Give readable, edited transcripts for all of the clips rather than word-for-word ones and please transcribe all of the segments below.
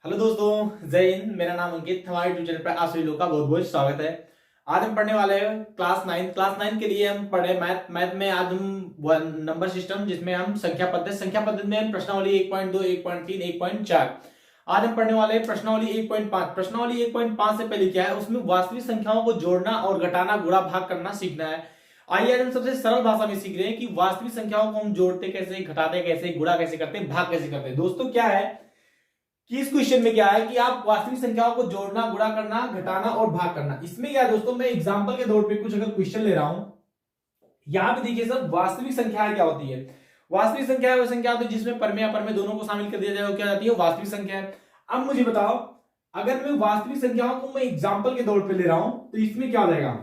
Hello दोस्तों, जय हिंद। मेरा नाम अंकित। हमारे यूट्यूब चैनल पर आप सभी लोगों का बहुत बहुत स्वागत है। आज हम पढ़ने वाले हैं क्लास 9 के लिए हम पढ़े मैथ में। आज हम नंबर सिस्टम जिसमें हम संख्या पद्धति में हम प्रश्नावली 1.2, 1.3, 1.4 आज हम पढ़ने वाले हैं प्रश्नावली 1.5। प्रश्नावली 1.5 से पहले क्या है, उसमें वास्तविक संख्याओं को जोड़ना और घटाना, गुणा भाग करना सीखना है। आइए आज हम सबसे सरल भाषा में सीख रहे हैं कि वास्तविक संख्याओं को हम जोड़ते कैसे, घटाते कैसे, गुणा कैसे करते हैं, भाग कैसे करते हैं। दोस्तों क्या है कि इस क्वेश्चन में क्या है कि आप वास्तविक संख्याओं को जोड़ना, गुणा करना, घटाना और भाग करना। इसमें क्या है दोस्तों, मैं एग्जांपल के तौर पे कुछ अगर क्वेश्चन ले रहा हूं। यहां पे देखिए सर, वास्तविक संख्याएं क्या होती है। वास्तविक संख्या वो संख्या होती है जिसमें परमेय अपरमेय दोनों को शामिल कर दिया जाए, वो क्या जाती है, वास्तविक संख्या है। अब मुझे बताओ, अगर मैं वास्तविक संख्याओं को मैं एग्जाम्पल के तौर पर ले रहा हूं तो इसमें क्या हो जाएगा।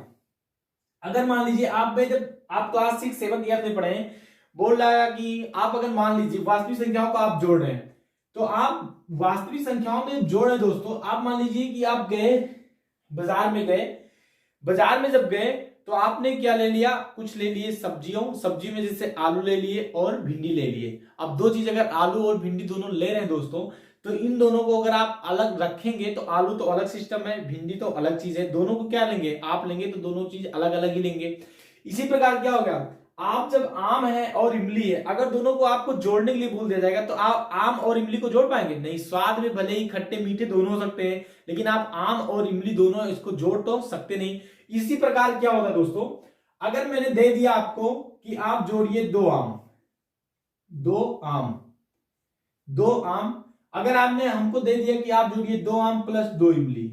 अगर मान लीजिए जब आप क्लास 6, 7 ईयर में पढ़े, बोल रहा है कि आप अगर मान लीजिए वास्तविक संख्याओं को आप जोड़ रहे हैं, तो आप वास्तविक संख्याओं में जोड़ रहे दोस्तों। आप मान लीजिए कि आप बाजार में जब गए तो आपने क्या ले लिया, कुछ ले लिए सब्जी में जैसे आलू ले लिए और भिंडी ले लिए। अब दो चीज, अगर आलू और भिंडी दोनों ले रहे हैं दोस्तों, तो इन दोनों को अगर आप अलग रखेंगे तो आलू तो अलग सिस्टम है, भिंडी तो अलग चीज है। दोनों को क्या लेंगे, आप लेंगे तो दोनों चीज अलग अलग ही लेंगे। इसी प्रकार क्या होगा, आप जब आम है और इमली है, अगर दोनों को आपको जोड़ने के लिए बोल दिया जाएगा तो आप आम और इमली को जोड़ पाएंगे नहीं। स्वाद में भले ही खट्टे मीठे दोनों हो सकते हैं, लेकिन आप आम और इमली दोनों इसको जोड़ तो सकते नहीं। इसी प्रकार क्या होगा दोस्तों, अगर मैंने दे दिया आपको कि आप जोड़िए दो आम, अगर आपने हमको दे दिया कि आप जोड़िए 2 आम प्लस 2 इमली,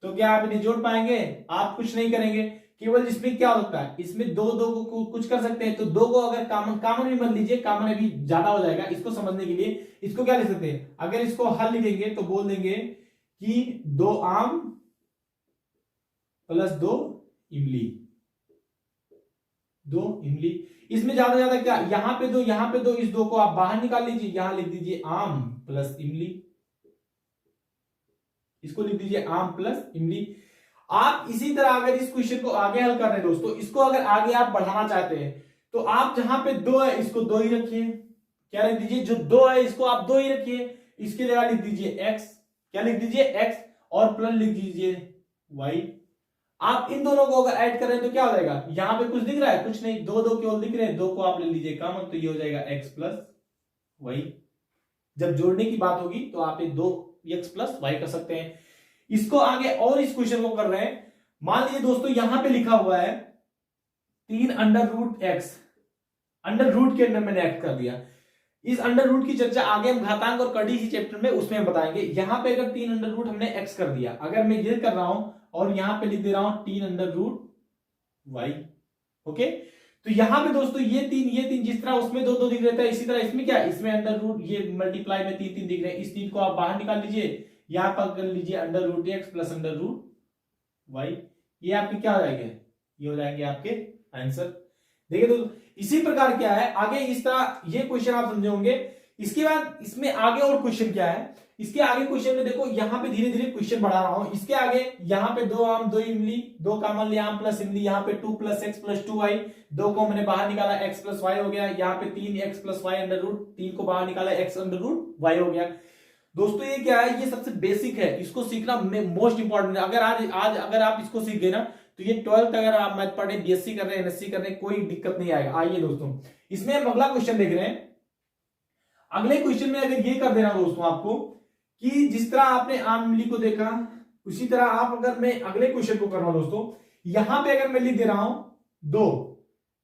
तो क्या आप इन्हें जोड़ पाएंगे? आप कुछ नहीं करेंगे। केवल इसमें क्या होता है, इसमें दो को कुछ कर सकते हैं, तो दो को अगर कॉमन भी मत लीजिए, कॉमन अभी ज्यादा हो जाएगा। इसको समझने के लिए इसको क्या लिख सकते हैं, अगर इसको हल लिखेंगे तो बोल देंगे कि 2 आम प्लस 2 इमली। इसमें ज्यादा क्या, यहां पे दो, इस दो को आप बाहर निकाल लीजिए, यहां लिख दीजिए आम प्लस इमली, इसको लिख दीजिए आम प्लस इमली। आप इसी तरह अगर इस क्वेश्चन को आगे हल कर रहे हैं दोस्तों, इसको अगर आगे आप बढ़ाना चाहते हैं तो आप जहां पे 2 है इसको 2 ही रखिए। क्या लिख दीजिए, जो 2 है इसको आप 2 ही रखिए। इसके जगह लिख दीजिए x, क्या लिख दीजिए x, और प्लस लिख दीजिए y। आप इन दोनों को अगर ऐड कर रहे हैं तो क्या हो जाएगा, यहां पे कुछ दिख रहा है, कुछ नहीं, दो केवल दिख रहे हैं, 2 को आप ले लीजिए कॉमन, तो ये हो जाएगा x प्लस y। जब जोड़ने की बात होगी तो आप ये 2x प्लस y कर सकते हैं। इसको आगे और इस क्वेश्चन को कर रहे हैं। मान लीजिए दोस्तों यहां पे लिखा हुआ है 3 under root x, under root के अंदर मैंने एक्ट कर दिया। इस अंडर रूट की चर्चा आगे हम घातांक और कड़ी इसी चैप्टर में उसमें बताएंगे। यहां पे अगर 3 अंडर रूट हमने एक्स कर दिया, अगर मैं ये कर रहा हूं और यहां पे लिख दे रहा हूं 3 अंडर रूट वाई, ओके। तो यहां पे दोस्तों ये तीन जिस तरह उसमें दो दिख रहा था, इसी तरह इसमें क्या, इसमें अंडर रूट ये मल्टीप्लाई में 3 दिख रहे हैं। इस 3 को आप बाहर निकाल लीजिए, यहां पर कर लीजिए under root x plus under root y. ये आपके क्या हो जाएंगे, ये हो जाएंगे आपके आंसर। देखिए दोस्तों, इसी प्रकार क्या है आगे, इस तरह ये क्वेश्चन आप समझे होंगे। इसके बाद इसमें आगे और क्वेश्चन क्या है, इसके आगे क्वेश्चन में देखो, यहां पे धीरे धीरे क्वेश्चन बढ़ा रहा हूं। इसके आगे यहां पे 2 आम 2 इमली, 2 कॉमन लिया आम प्लस इमली, यहां पे 2 प्लस एक्स प्लस 2y, 2 को मैंने बाहर निकाला x प्लस वाई हो गया। यहाँ पे 3x plus Y under root, 3 को बाहर निकाला x अंडर रूट वाई हो गया। दोस्तों ये क्या है, ये सबसे बेसिक है, इसको सीखना मोस्ट इंपॉर्टेंट है। अगर आज अगर आप इसको सीख गए ना, तो ये 12th अगर आप मैथ पढ़े, बीएससी कर रहे हैं, एमएससी कर रहे हैं, कोई दिक्कत नहीं आएगा। आइए दोस्तों, इसमें हम अगला क्वेश्चन देख रहे हैं। अगले क्वेश्चन में अगर ये कर देना दोस्तों आपको कि जिस तरह आपने आम इमली को देखा, उसी तरह आप अगर मैं अगले क्वेश्चन को कर रहा हूं दोस्तों, यहां पे अगर मैं लिख दे रहा हूं 2,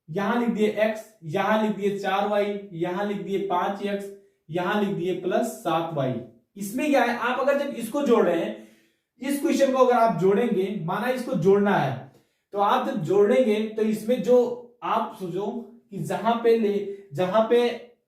यहां लिख दिए x, यहां लिख दिए 4y, यहां लिख दिए 5x, यहां लिख दिए प्लस 7y। इसमें क्या है, आप अगर जब इसको जोड़ रहे हैं, इस क्वेश्चन को अगर आप जोड़ेंगे, माना इसको जोड़ना है, तो आप जब जोड़ेंगे तो इसमें जो आप सोचो कि जहां पे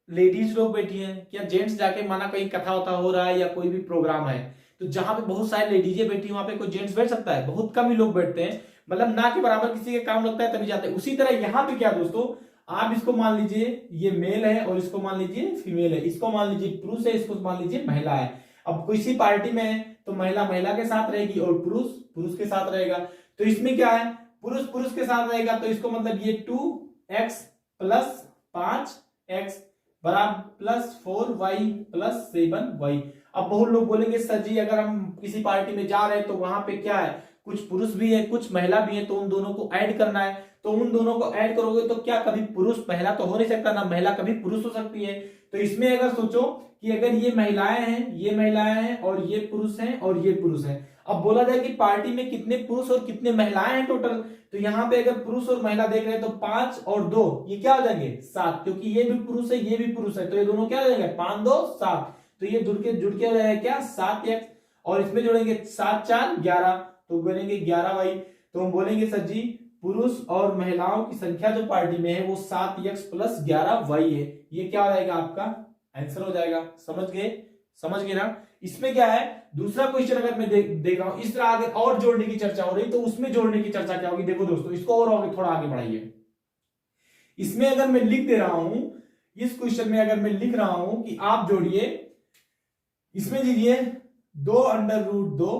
लेडीज लोग बैठी हैं, क्या जेंट्स जाके, माना कहीं कथा वथा हो रहा है या कोई भी प्रोग्राम है, तो जहां पे बहुत सारे लेडीजें बैठी, वहां पे कोई जेंट्स बैठ सकता है? बहुत कम ही लोग बैठते हैं, मतलब ना के बराबर किसी के काम लगता है तभी जाते हैं। उसी तरह यहां पे क्या दोस्तों, आप इसको मान लीजिए ये मेल है और इसको मान लीजिए फीमेल है, इसको मान लीजिए पुरुष है, इसको मान लीजिए महिला है। अब किसी पार्टी में है तो महिला महिला के साथ रहेगी और पुरुष पुरुष के साथ रहेगा। तो इसमें क्या है, पुरुष पुरुष के साथ रहेगा, तो इसको मतलब ये 2x प्लस 5x बराबर प्लस 4y प्लस 7y। अब बहुत लोग बोलेंगे सर जी अगर हम किसी पार्टी में जा रहे हैं तो वहां पे क्या है, कुछ पुरुष भी है कुछ महिला भी है, तो उन दोनों को ऐड करना है। तो उन दोनों को ऐड करोगे तो क्या कभी पुरुष महिला तो हो नहीं सकता ना, महिला कभी पुरुष हो सकती है। तो इसमें अगर सोचो कि अगर ये महिलाएं हैं, ये महिलाएं हैं और ये पुरुष हैं और ये पुरुष हैं, अब बोला जाए कि पार्टी में कितने पुरुष और कितने महिलाएं हैं टोटल, तो यहाँ पे अगर पुरुष और महिला देख रहे हैं तो 5 और 2 ये क्या हो जाएंगे 7, क्योंकि ये भी पुरुष है ये भी पुरुष है, तो ये दोनों क्या हो जाएंगे 5 2 7, तो ये जुड़ के हो जाएगा क्या 7x, और इसमें जोड़ेंगे 7 4 11, तो बोलेंगे 11y। तो हम बोलेंगे सर जी पुरुष और महिलाओं की संख्या जो पार्टी में है वो 7x प्लस 11y है। ये क्या हो जाएगा आपका आंसर हो जाएगा। समझ गए ना। इसमें क्या है दूसरा क्वेश्चन अगर मैं देख रहा हूं इस तरह आगे और जोड़ने की चर्चा हो रही, तो उसमें जोड़ने की चर्चा क्या होगी, देखो दोस्तों इसको और आगे थोड़ा आगे बढ़ाइए। इसमें अगर मैं लिख दे रहा हूं, इस क्वेश्चन में अगर मैं लिख रहा हूं कि आप जोड़िए, इसमें दीजिए 2 under root 2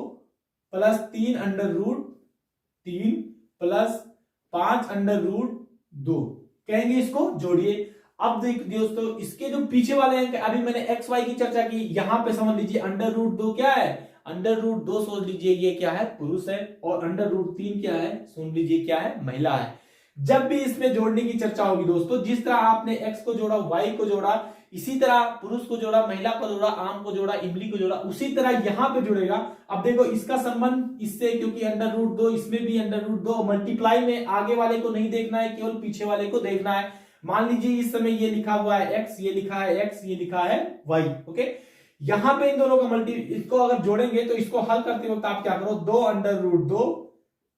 plus 3 under root 3 plus 5 under root 2, कहेंगे इसको जोड़िए। अब देखिए दोस्तों इसके जो पीछे वाले अंक, अभी मैंने एक्स वाई की चर्चा की, यहां पे समझ लीजिए अंडर रूट 2 क्या है, अंडर रूट 2 सोच लीजिए ये क्या है पुरुष है, और अंडर रूट 3 क्या है सुन लीजिए क्या है महिला है। जब भी इसमें जोड़ने की चर्चा होगी दोस्तों, जिस तरह आपने एक्स को जोड़ा वाई को जोड़ा, इसी तरह पुरुष को जोड़ा महिला को जोड़ा आम को जोड़ा इमली को जोड़ा, उसी तरह यहां पे जुड़ेगा। अब देखो इसका संबंध इससे, क्योंकि अंडर रूट 2 इसमें भी अंडर रूट 2, मल्टीप्लाई में आगे वाले को नहीं देखना है केवल पीछे वाले को देखना है। मान लीजिए इस समय ये लिखा हुआ है x, ये लिखा है x, ये लिखा है y, ओके। यहां पे इन दोनों का इसको अगर जोड़ेंगे तो इसको हल करते वक्त आप क्या करो 2 under root 2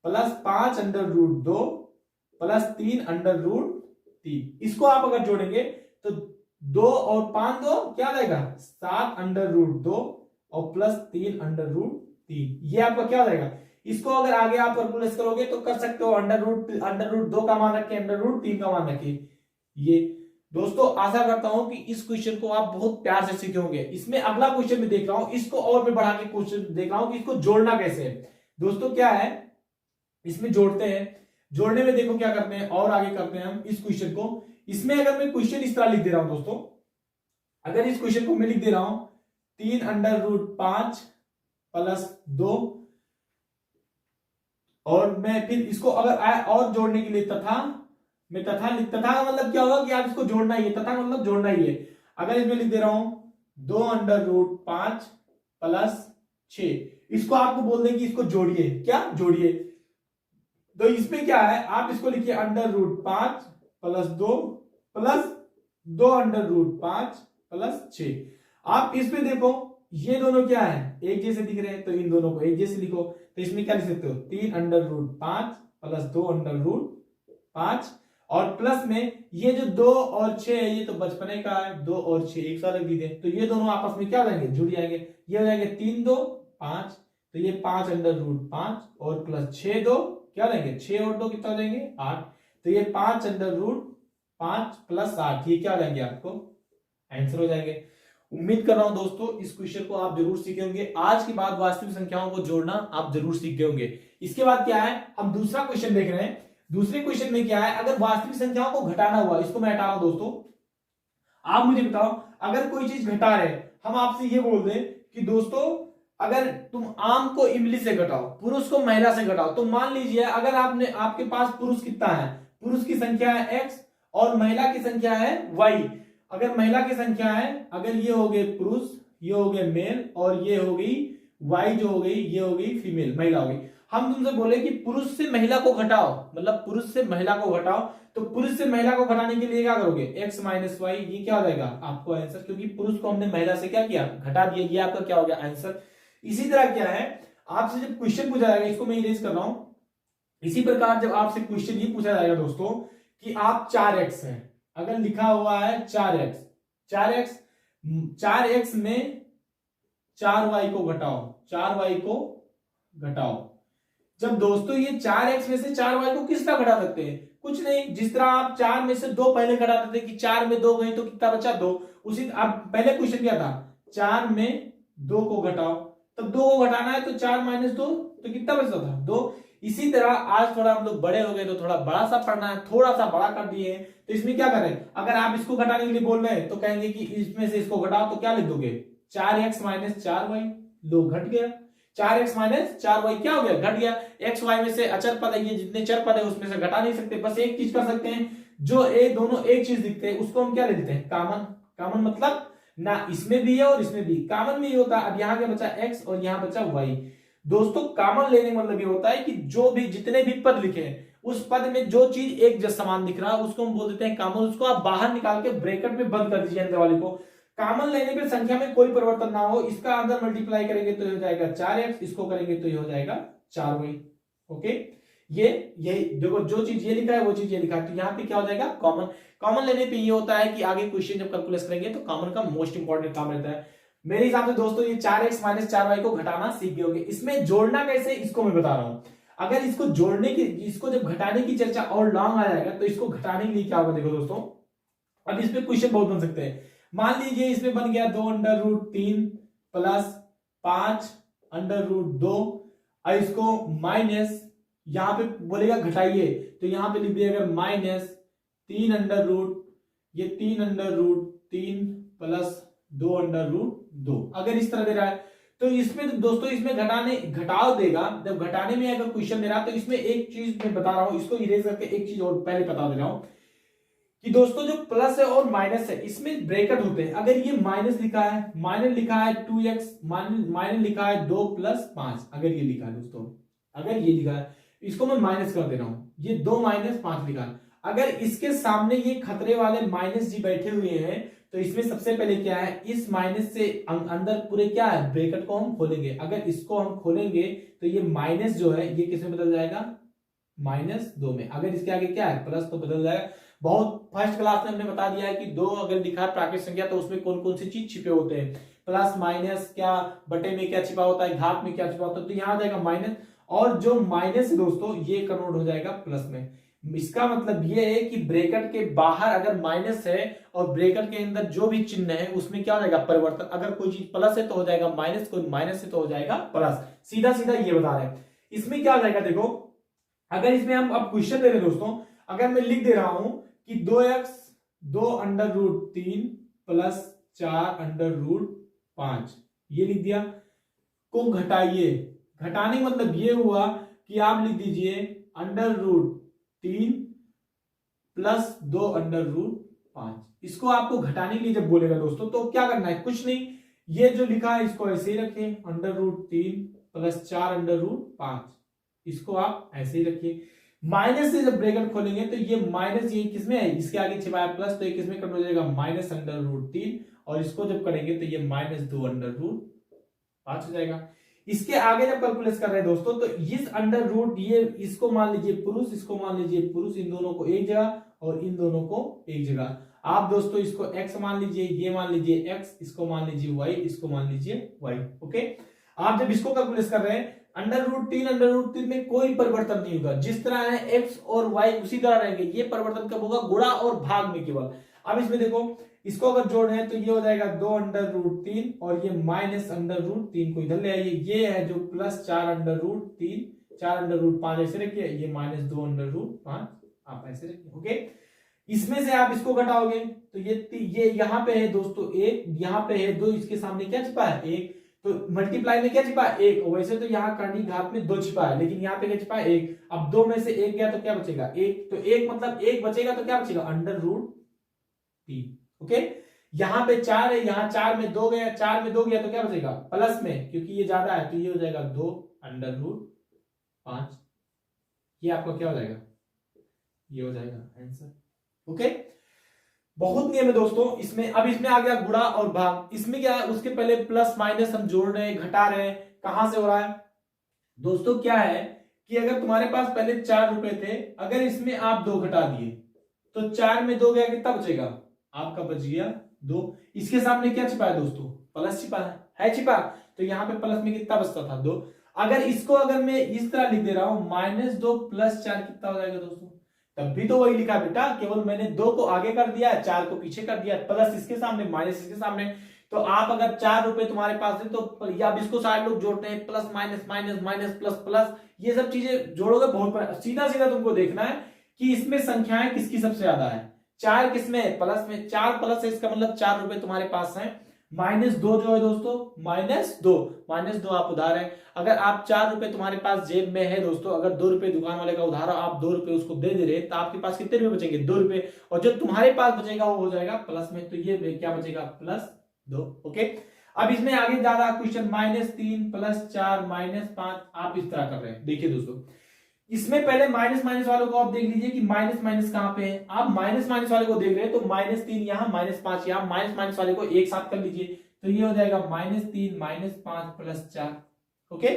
plus 5 under root 2 plus 3 under root 3, इसको आप अगर जोड़ेंगे तो 2 और 5 2 क्या जाएगा 7 अंडर रूट 2 और प्लस 3 अंडर रूट 3, ये आपका क्या हो जाएगा। इसको अगर आगे आप कैलकुलेट करोगे तो कर सकते हो अंडर रूट 2 का मान रखिए, अंडर रूट 3 का मान रखिए। ये दोस्तों आशा करता हूं कि इस क्वेश्चन को आप बहुत प्यार से सीखे होंगे। इसमें अगला क्वेश्चन में देख रहा हूं, इसको और मैं बढ़ा के क्वेश्चन देख रहा हूं कि इसको जोड़ना कैसे है। दोस्तों क्या है इसमें जोड़ते हैं, जोड़ने में देखो क्या करते हैं और आगे करते हैं हम इस क्वेश्चन को। इसमें अगर मैं क्वेश्चन इस तरह लिख दे रहा हूं दोस्तों, अगर इस क्वेश्चन को मैं लिख दे रहा हूं 3 अंडर रूट 5 प्लस 2, और मैं फिर इसको अगर और जोड़ने के लिए तथा का मतलब क्या होगा कि आप इसको जोड़ना ही है, तथा का मतलब जोड़ना ही है। अगर इसमें लिख दे रहा हूं 2 अंडर रूट 5 प्लस 6, इसको आपको बोल दें कि इसको जोड़िए, क्या जोड़िए। तो इसमें क्या है आप इसको लिखिए under root 5 plus 2 under root 5 plus 6। आप इसमें देखो ये दोनों क्या है एक जैसे दिख रहे हैं, तो इन दोनों को एक जैसे लिखो। तो इसमें क्या लिख सकते हो 3 under root 5 plus 2 under root 5, और प्लस में ये जो 2 और 6 है ये तो बचपने का है, 2 और 6 एक साथ रख दीजिए, तो ये दोनों आपस में क्या हो जाएंगे जुड़ जाएंगे। ये हो जाएंगे 3 2 5, तो ये 5 अंडर रूट 5 और प्लस 6 2 क्या हो जाएंगे 6 और 2 कितना हो जाएंगे 8, तो ये 5 अंडर रूट 5 प्लस 8, ये क्या हो जाएंगे आपको आंसर हो जाएंगे। उम्मीद कर रहा हूं दोस्तों इस क्वेश्चन को आप जरूर सीखे होंगे। आज के बाद वास्तविक संख्याओं को जोड़ना आप जरूर सीखे होंगे। इसके बाद क्या है हम दूसरा क्वेश्चन देख रहे हैं। दूसरे क्वेश्चन में क्या है अगर वास्तविक संख्याओं को घटाना हुआ, इसको मैं हटा रहा हूं दोस्तों। आप मुझे बताओ अगर कोई चीज घटा रहे, हम आपसे ये बोल दें कि दोस्तों अगर तुम आम को इमली से घटाओ, पुरुष को महिला से घटाओ, तो मान लीजिए अगर आपके पास पुरुष कितना है, पुरुष की संख्या है x और महिला की संख्या है y। अगर महिला की संख्या है, अगर ये हो गए पुरुष, ये हो गए मेल, और ये हो गई y जो हो गई ये हो गई फीमेल महिला हो गई। हम तुमसे बोले कि पुरुष से महिला को घटाओ, मतलब पुरुष से महिला को घटाओ, तो पुरुष से महिला को घटाने के लिए क्या करोगे x माइनस वाई, ये क्या हो जाएगा आपको आंसर, क्योंकि पुरुष को हमने महिला से क्या किया घटा दिया, ये आपका क्या हो गया आंसर। इसी तरह क्या है आपसे जब क्वेश्चन पूछा जाएगा, इसको मैं इरेज कर रहा हूं, इसी प्रकार जब आपसे क्वेश्चन ये पूछा जाएगा दोस्तों कि आप 4x है, अगर लिखा हुआ है 4x में 4y को घटाओ, 4y को घटाओ। जब दोस्तों ये 4x में से 4y को किस तरह घटा सकते हैं, कुछ नहीं, जिस तरह आप 4 में से 2 पहले घटाते थे कि 4 में 2 गए तो कितना बचा 2, उसी आप पहले क्वेश्चन क्या था 4 में 2 को घटाओ, तब 2 को घटाना है तो 4 माइनस 2 तो कितना बचता था 2। इसी तरह आज थोड़ा हम लोग बड़े हो गए तो थोड़ा बड़ा सा पढ़ना है, थोड़ा सा बड़ा कर दिए हैं, तो इसमें क्या करें, अगर आप इसको घटाने के लिए बोल रहे हैं तो कहेंगे कि इसमें से इसको घटाओ, तो क्या लिख दोगे 4x माइनस 4y, लो घट गया, 4x माइनस 4y क्या हो गया, घट गया। एक्स वाई में से अचर पद है, ये जितने चर पद है उसमें से घटा नहीं सकते, बस एक चीज कर सकते हैं, जो ये दोनों एक चीज दिखते हैं उसको हम क्या ले लेते हैं, कॉमन। कॉमन मतलब ना इसमें भी है और इसमें भी, कॉमन में ये होता है, अब यहाँ क्या बचा x और यहाँ बचा y। दोस्तों कॉमन लेने का मतलब ये होता है कि जो भी जितने भी पद लिखे हैं उस पद में जो चीज एक जैसा समान दिख रहा है उसको हम बोल देते हैं कॉमन, उसको आप बाहर निकाल के ब्रैकेट में बंद कर दीजिए अंदर वाले को। कॉमन लेने पे संख्या में कोई परिवर्तन ना हो, इसका अंदर मल्टीप्लाई करेंगे तो हो जाएगा 4x, इसको करेंगे तो ये हो जाएगा 4y। ओके, ये देखो जो चीज ये लिखा है वो चीज ये लिखा है, तो यहाँ पे क्या हो जाएगा कॉमन। कॉमन लेने पे ये होता है कि आगे क्वेश्चन जब कैलकुलेट करेंगे तो कॉमन का मोस्ट इंपॉर्टेंट काम रहता है। मेरे हिसाब से दोस्तों ये 4x माइनस 4y को घटाना सीख गए होंगे। इसमें जोड़ना कैसे इसको मैं बता रहा हूं। अगर इसको जोड़ने की, इसको जब घटाने की चर्चा और लॉन्ग आ जाएगा तो इसको घटाने के लिए क्या होगा देखो दोस्तों, अब इसमें क्वेश्चन बहुत बन सकते हैं। मान लीजिए इसमें बन गया 2 under root 3 plus 5 under root 2, और इसको माइनस यहां पे बोलेगा घटाइए तो यहां पे लिख दिएगा माइनस 3 अंडर रूट, ये 3 under root 3 plus 2 under root 2। अगर इस तरह दे रहा है तो इसमें तो दोस्तों इसमें घटाव देगा, जब घटाने में अगर क्वेश्चन दे रहा है तो इसमें एक चीज मैं बता रहा हूं, इसको इरेज करके एक चीज और पहले बता दे रहा हूं कि दोस्तों जो प्लस है और माइनस है इसमें ब्रैकेट होते हैं। अगर ये माइनस लिखा है, माइनस लिखा है 2x, माइनस लिखा है 2 प्लस 5, अगर ये लिखा है दोस्तों, अगर ये लिखा है इसको मैं माइनस कर दे रहा हूं, ये 2 माइनस 5 लिखा है, अगर इसके सामने ये खतरे वाले माइनस जी बैठे हुए हैं तो इसमें सबसे पहले क्या है, इस माइनस से अंदर पूरे क्या है ब्रैकेट को हम खोलेंगे। अगर इसको हम खोलेंगे तो ये माइनस जो है ये किसमें बदल जाएगा, -2 में। अगर इसके आगे क्या है प्लस तो बदल जाएगा। बहुत फर्स्ट क्लास में हमने बता दिया है कि 2 अगर दिखा है प्राकृतिक संख्या तो उसमें कौन कौन सी चीज छिपे होते हैं, प्लस माइनस क्या बटे में क्या छिपा होता है, घात में क्या छिपा होता है, तो यहां आ जाएगा माइनस, और जो माइनस है दोस्तों ये कन्वर्ट हो जाएगा प्लस में। इसका मतलब ये है कि ब्रैकेट के बाहर अगर माइनस है और ब्रैकेट के अंदर जो भी चिन्ह है उसमें क्या हो जाएगा परिवर्तन। अगर कोई चीज प्लस है तो हो जाएगा माइनस, कोई माइनस है तो हो जाएगा प्लस, सीधा सीधा ये बता रहे हैं। इसमें क्या हो जाएगा देखो, अगर इसमें हम अब क्वेश्चन दे रहे हैं दोस्तों, अगर मैं लिख दे रहा हूं कि 2x 2 under root 3 plus 4 under root 5, ये लिख दिया, को घटाइए। घटाने मतलब ये हुआ कि आप लिख दीजिए under root 3 plus 2 under root 5। इसको आपको घटाने के लिए जब बोलेगा दोस्तों तो क्या करना है, कुछ नहीं, ये जो लिखा है इसको ऐसे ही रखें, under root 3 plus 4 under root 5, इसको आप ऐसे ही रखिए। माइनस से जब ब्रैकेट खोलेंगे तो ये माइनस ये किसमें है, इसके आगे छिपाया प्लस, तो ये किसमें कन्वर्ट हो जाएगा माइनस अंडर रूट 3, और इसको जब करेंगे तो ये -2 अंडर रूट 5 हो जाएगा। इसके आगे जब कैलकुलेट कर रहे हैं दोस्तों तो इस अंडर रूट, ये इसको मान लीजिए पुरुष, इसको मान लीजिए पुरुष, इन दोनों को एक जगह और इन दोनों को एक जगह। आप दोस्तों इसको x मान लीजिए, ये मान लीजिए x, इसको मान लीजिए y, इसको मान लीजिए y। ओके, आप जब इसको कैलकुलेट कर रहे हैं अंडर रूट 3 में कोई परिवर्तन नहीं होगा, जिस तरह है x और y उसी तरह रहेंगे। ये परिवर्तन कब होगा, गुणा और भाग में केवल। अब इसमें देखो, इसको अगर जोड़ रहे हैं तो ये हो जाएगा 2 अंडर रूट 3 और ये माइनस अंडर रूट 3 को इधर ले आइए, ये है जो plus 4 under root 3, 4 under root 5 ऐसे रखिए, ये -2 अंडर रूट 5 आप ऐसे रखिए। ओके, इसमें से आप इसको घटाओगे तो ये यहाँ पे है दोस्तों 1, यहाँ पे है 2, इसके सामने क्या छिपा है 1, तो मल्टीप्लाई में क्या छिपा है 1। वैसे तो यहाँ करनी घात में 2 छिपा है, लेकिन यहाँ पे क्या छिपा है 1। अब 2 में से 1 गया तो क्या बचेगा 1, तो 1 मतलब 1 बचेगा तो क्या बचेगा अंडर रूट 3। ओके, यहाँ पे 4 है, यहाँ 4 में 2 गया, 4 में 2 गया तो क्या बचेगा प्लस में, क्योंकि ये ज्यादा है तो ये हो जाएगा 2 अंडर रूट 5। ये आपका क्या हो जाएगा, ये हो जाएगा आंसर। ओके, बहुत नियम है दोस्तों इसमें। अब इसमें आ गया गुणा और भाग। इसमें क्या है, उसके पहले प्लस माइनस हम जोड़ रहे हैं, घटा रहे हैं, कहां से हो रहा है दोस्तों, क्या है कि अगर तुम्हारे पास पहले 4 रुपए थे, अगर इसमें आप 2 घटा दिए तो 4 में 2 गया, कितना बचेगा आपका, बच गया 2। इसके सामने क्या छिपा है दोस्तों, प्लस छिपा है छिपा, तो यहाँ पे प्लस में कितना बचता था 2। अगर इसको अगर मैं इस तरह लिख दे रहा हूं -2 + 4 कितना हो जाएगा दोस्तों, तब भी तो वही लिखा बेटा, केवल मैंने 2 को आगे कर दिया, 4 को पीछे कर दिया, प्लस इसके सामने माइनस इसके सामने, तो आप अगर 4 रुपए तुम्हारे पास है तो या अब इसको सारे लोग जोड़ते हैं, plus minus minus minus plus plus, ये सब चीजें जोड़ोगे बहुत सीधा सीधा तुमको देखना है कि इसमें संख्याएं किसकी सबसे ज्यादा है। 4 किसमें है, प्लस में, 4 प्लस है इसका मतलब 4 रुपए तुम्हारे पास है। -2 जो है दोस्तों, -2 आप उधार है। अगर आप 4 रुपए तुम्हारे पास जेब में है दोस्तों, अगर 2 रुपए दुकान वाले का उधार आप 2 रुपए उसको दे रहे तो आपके पास कितने रुपए बचेंगे, 2 रुपए, और जो तुम्हारे पास बचेगा वो हो जाएगा प्लस में, तो ये क्या बचेगा, +2। ओके, अब इसमें आगे ज्यादा क्वेश्चन, -3 +4 -5 आप इस तरह कर रहे हैं। देखिए दोस्तों, इसमें पहले माइनस माइनस वालों को आप देख लीजिए कि माइनस माइनस कहां पे है। आप माइनस माइनस वाले को देख रहे हैं तो -3 यहां, -5 यहां, माइनस माइनस वाले को एक साथ कर लीजिए तो ये हो जाएगा -3 -5 +4। ओके,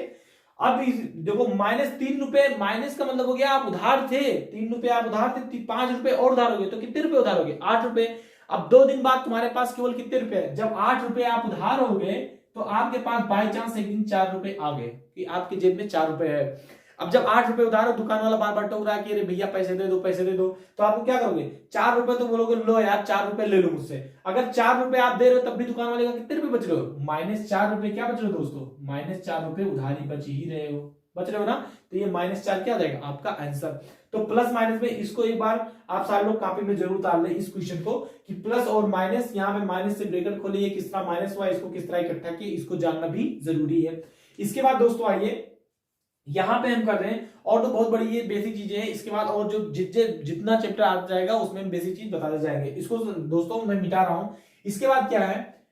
अब देखो -3 रुपए, माइनस का मतलब हो गया आप उधार थे, 3 रुपए आप उधार थे, 5 रुपए और उधार हो गए, तो कितने रुपए उधार हो गए, 8 रुपए। अब 2 दिन बाद तुम्हारे पास केवल कितने रुपए है, जब 8 रुपए आप उधार हो गए तो आपके पास बाई चांस एक दिन 4 रुपए आ गए कि आपके जेब में 4 रुपए है। अब जब 8 रुपए उधार हो, दुकान वाला बार बार टोक रहा है कि अरे भैया पैसे दे दो पैसे दे दो, तो आप क्या करोगे, 4 रुपए तो बोलोगे लो यार 4 रुपए ले लो मुझसे। अगर 4 रुपए आप दे रहे हो तब भी दुकान वाले का कितने रुपए बच रहे हो, -4 रुपए क्या बच रहे हो दोस्तों, -4 रुपए उधारी बच ही रहे हो, बच रहे हो ना, तो ये -4 क्या आ जाएगा आपका आंसर। तो प्लस माइनस में इसको एक बार आप सारे लोग कॉपी में जरूर उतार लें इस क्वेश्चन को कि प्लस और माइनस, यहाँ पे माइनस से ब्रैकेट खोलिए, किस तरह माइनस हुआ, इसको किस तरह इकट्ठा किए, इसको जानना भी जरूरी है। इसके बाद दोस्तों आइए यहां पे हम कर रहे हैं, और तो बहुत बड़ी ये बेसिक चीजें हैं, इसके बाद और जो जितना चैप्टर आ जाएगा उसमें हम बेसिक चीज बताते जाएंगे। इसको दोस्तों मैं मिटा रहा हूं। इसके बाद क्या है,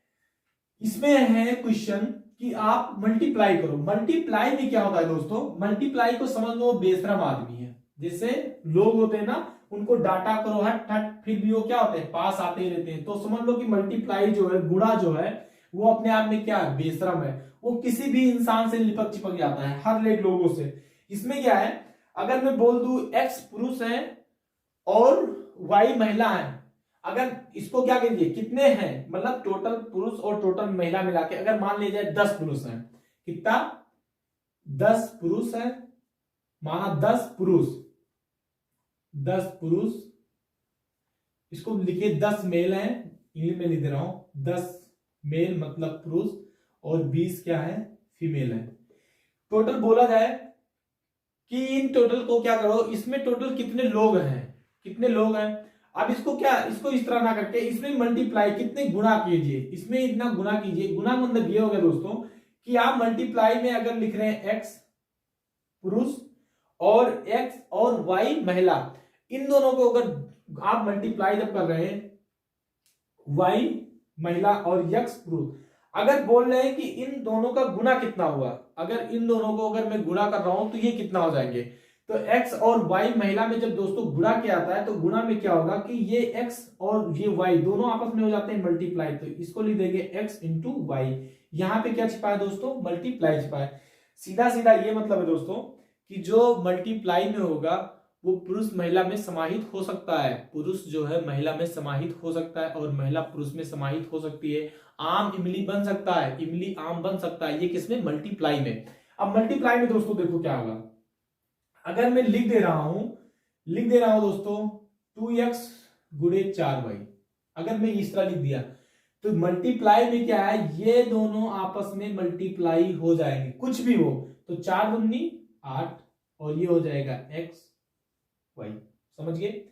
इसमें है क्वेश्चन कि आप मल्टीप्लाई करो। मल्टीप्लाई में क्या होता है दोस्तों, मल्टीप्लाई को समझ लो बेशरम आदमी है, जैसे लोग होते हैं ना, उनको डाटा करो हट हट, फिर भी वो क्या होते हैं, पास आते ही रहते हैं। तो समझ लो कि मल्टीप्लाई जो है, गुणा जो है, वो अपने आप में क्या है, बेशरम है, वो किसी भी इंसान से लिपट चिपक जाता है, हर एक लोगों से। इसमें क्या है, अगर मैं बोल दूं x पुरुष है और y महिला है, अगर इसको क्या कहेंगे, कितने हैं, मतलब टोटल पुरुष और टोटल महिला मिला के अगर मान लीजिए 10 पुरुष हैं, कितना, 10 पुरुष है, माना 10 पुरुष, 10 पुरुष, इसको लिखिए 10 मेल है, इंग्लिश में लिख दे रहा हूं, 10 मेल मतलब पुरुष और 20 क्या है, फीमेल है। टोटल बोला जाए कि इन टोटल को क्या करो, इसमें टोटल कितने लोग हैं, कितने लोग हैं। अब इसको क्या, इसको इस तरह ना करके इसमें मल्टीप्लाई, कितने गुना कीजिए, इसमें इतना गुना कीजिए। गुना मतलब ये हो गया दोस्तों कि आप मल्टीप्लाई में अगर लिख रहे हैं x पुरुष और x और y महिला, इन दोनों को अगर आप मल्टीप्लाई जब कर रहे हैं, y महिला और x पुरुष, अगर बोल रहे हैं कि इन दोनों का गुना कितना हुआ, अगर इन दोनों को अगर मैं गुणा कर रहा हूं तो ये कितना हो जाएंगे, तो x और y महिला में जब दोस्तों गुणा किया आता है तो गुणा में क्या होगा कि ये x और ये y दोनों आपस में हो जाते हैं मल्टीप्लाई, तो इसको लिख देंगे x इंटू वाई। यहां पे क्या छिपा है दोस्तों, मल्टीप्लाई छिपा है। सीधा सीधा ये मतलब है दोस्तों कि जो मल्टीप्लाई में होगा वो पुरुष महिला में समाहित हो सकता है, पुरुष जो है महिला में समाहित हो सकता है और महिला पुरुष में समाहित हो सकती है। आम इमली बन सकता है, इमली आम बन सकता है, ये किसमें, मल्टीप्लाई में। अब मल्टीप्लाई में दोस्तों देखो क्या होगा, अगर मैं लिख दे रहा हूं दोस्तों 2x गुणे 4y, अगर मैं इस तरह लिख दिया तो मल्टीप्लाई में क्या है, ये दोनों आपस में मल्टीप्लाई हो जाएंगे, कुछ भी हो, तो 4 दूनी 8 और ये हो जाएगा x y, समझ गए,